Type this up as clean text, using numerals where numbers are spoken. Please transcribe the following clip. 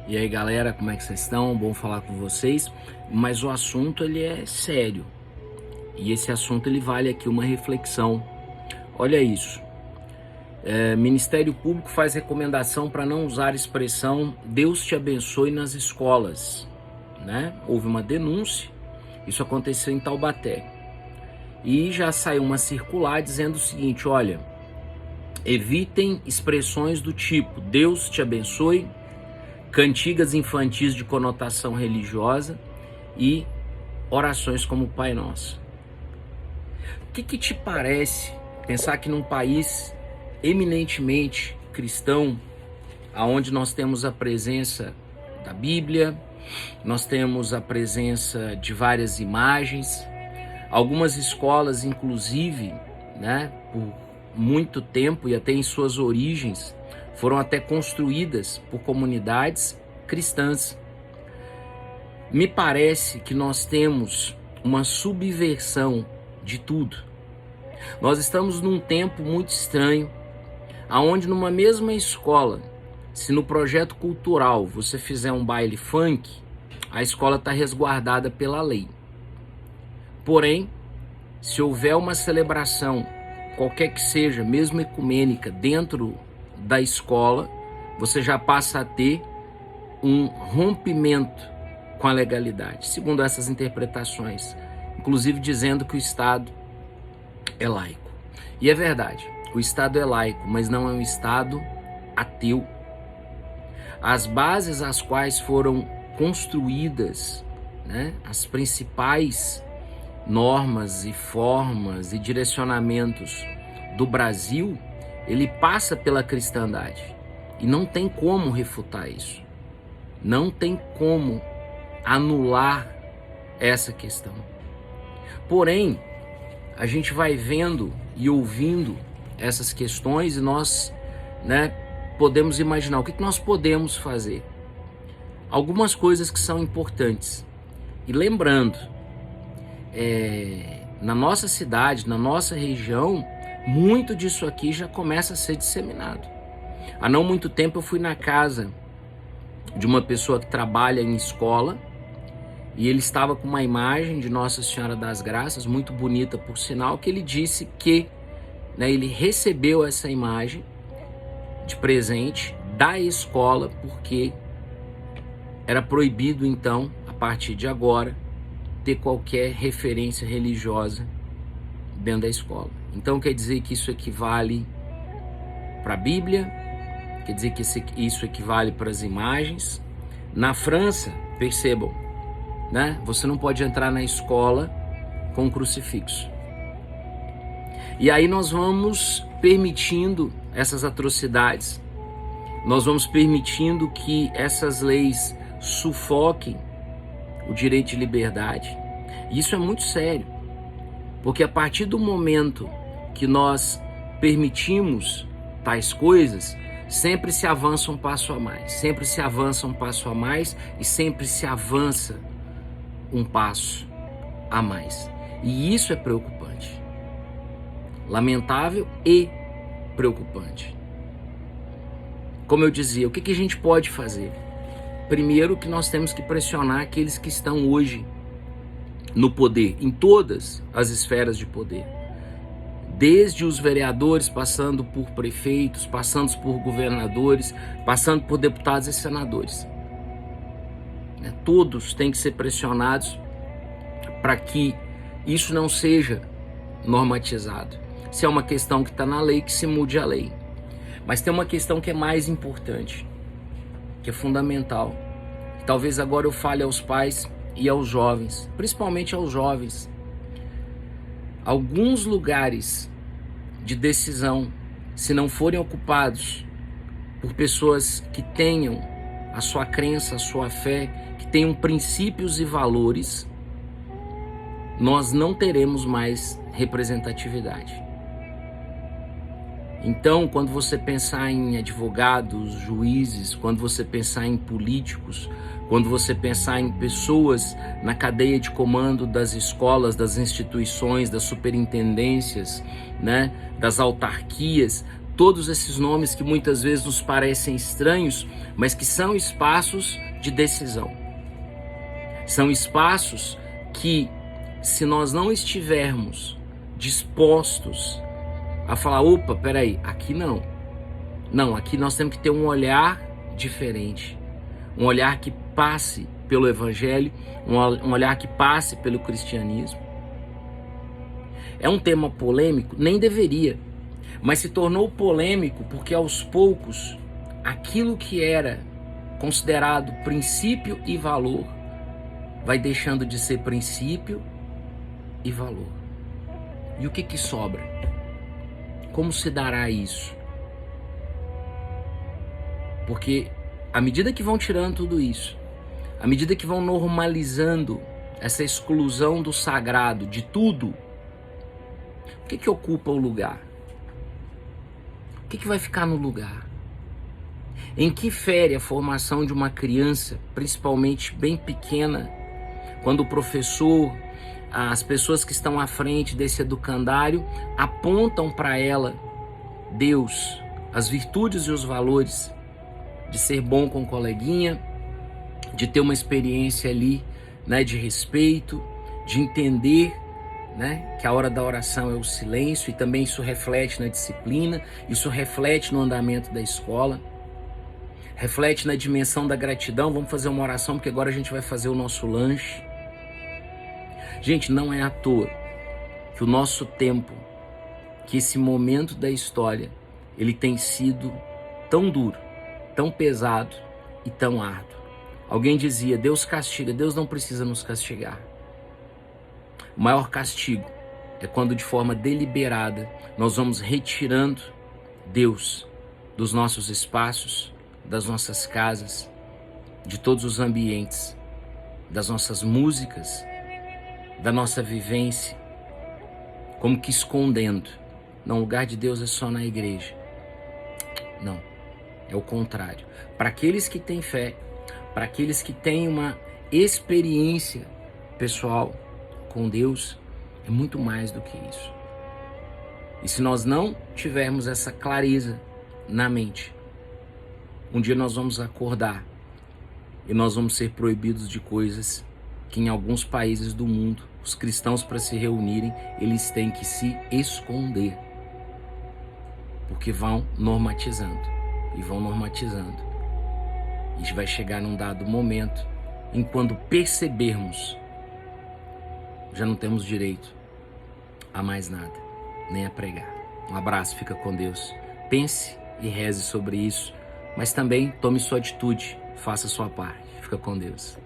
E aí galera, como é que vocês estão? Bom falar com vocês, mas o assunto ele é sério e esse assunto ele vale aqui uma reflexão. Olha isso, Ministério Público faz recomendação para não usar a expressão Deus te abençoe nas escolas, né? Houve uma denúncia, isso aconteceu em Taubaté e já saiu uma circular dizendo o seguinte, olha, evitem expressões do tipo Deus te abençoe, cantigas infantis de conotação religiosa e orações como o Pai Nosso. O que te parece pensar que num país eminentemente cristão, aonde nós temos a presença da Bíblia, nós temos a presença de várias imagens, algumas escolas inclusive, né, por muito tempo e até em suas origens, foram até construídas por comunidades cristãs. Me parece que nós temos uma subversão de tudo. Nós estamos num tempo muito estranho, aonde numa mesma escola, se no projeto cultural você fizer um baile funk, a escola está resguardada pela lei. Porém, se houver uma celebração, qualquer que seja, mesmo ecumênica, dentro da escola, você já passa a ter um rompimento com a legalidade, segundo essas interpretações, inclusive dizendo que o Estado é laico. E é verdade, o Estado é laico, mas não é um Estado ateu. As bases às quais foram construídas, né, as principais normas e formas e direcionamentos do Brasil, ele passa pela cristandade e não tem como refutar isso, não tem como anular essa questão. Porém, a gente vai vendo e ouvindo essas questões e nós, né, podemos imaginar o que nós podemos fazer. Algumas coisas que são importantes. E lembrando, na nossa cidade, na nossa região, muito disso aqui já começa a ser disseminado. Há não muito tempo eu fui na casa de uma pessoa que trabalha em escola e ele estava com uma imagem de Nossa Senhora das Graças, muito bonita por sinal, que ele disse que, né, ele recebeu essa imagem de presente da escola porque era proibido então, a partir de agora, ter qualquer referência religiosa dentro da escola. Então quer dizer que isso equivale para a Bíblia, quer dizer que isso equivale para as imagens. Na França, percebam, né? Você não pode entrar na escola com um crucifixo. E aí nós vamos permitindo essas atrocidades, nós vamos permitindo que essas leis sufoquem o direito de liberdade. E isso é muito sério, porque a partir do momento que nós permitimos tais coisas, sempre se avança um passo a mais, sempre se avança um passo a mais e sempre se avança um passo a mais. E isso é preocupante, lamentável e preocupante. Como eu dizia, o que a gente pode fazer? Primeiro que nós temos que pressionar aqueles que estão hoje no poder, em todas as esferas de poder. Desde os vereadores, passando por prefeitos, passando por governadores, passando por deputados e senadores. Todos têm que ser pressionados para que isso não seja normatizado. Se é uma questão que está na lei, que se mude a lei. Mas tem uma questão que é mais importante, que é fundamental. Talvez agora eu fale aos pais e aos jovens, principalmente aos jovens. Alguns lugares de decisão, se não forem ocupados por pessoas que tenham a sua crença, a sua fé, que tenham princípios e valores, nós não teremos mais representatividade. Então, quando você pensar em advogados, juízes, quando você pensar em políticos, quando você pensar em pessoas na cadeia de comando das escolas, das instituições, das superintendências, né, das autarquias, todos esses nomes que muitas vezes nos parecem estranhos, mas que são espaços de decisão. São espaços que, se nós não estivermos dispostos a falar, opa, peraí, aqui não. Não, aqui nós temos que ter um olhar diferente. Um olhar que passe pelo Evangelho, um olhar que passe pelo cristianismo. É um tema polêmico? Nem deveria. Mas se tornou polêmico porque aos poucos aquilo que era considerado princípio e valor vai deixando de ser princípio e valor. E o que sobra? Como se dará isso? Porque à medida que vão tirando tudo isso, à medida que vão normalizando essa exclusão do sagrado, de tudo, o que ocupa o lugar? O que vai ficar no lugar? Em que fere a formação de uma criança, principalmente bem pequena, quando o professor, as pessoas que estão à frente desse educandário apontam para ela Deus, as virtudes e os valores de ser bom com o coleguinha, de ter uma experiência ali, né, de respeito, de entender, né, que a hora da oração é o silêncio, e também isso reflete na disciplina, isso reflete no andamento da escola, reflete na dimensão da gratidão. Vamos fazer uma oração porque agora a gente vai fazer o nosso lanche. Gente, não é à toa que o nosso tempo, que esse momento da história, ele tem sido tão duro, tão pesado e tão árduo. Alguém dizia, Deus castiga. Deus não precisa nos castigar. O maior castigo é quando de forma deliberada nós vamos retirando Deus dos nossos espaços, das nossas casas, de todos os ambientes, das nossas músicas, da nossa vivência, como que escondendo. Não, o lugar de Deus é só na igreja. Não, é o contrário. Para aqueles que têm fé, para aqueles que têm uma experiência pessoal com Deus, é muito mais do que isso. E se nós não tivermos essa clareza na mente, um dia nós vamos acordar e nós vamos ser proibidos de coisas que em alguns países do mundo, os cristãos, para se reunirem, eles têm que se esconder, porque vão normatizando e vão normatizando. A gente vai chegar num dado momento em quando percebermos, já não temos direito a mais nada, nem a pregar. Um abraço, fica com Deus. Pense e reze sobre isso, mas também tome sua atitude, faça a sua parte. Fica com Deus.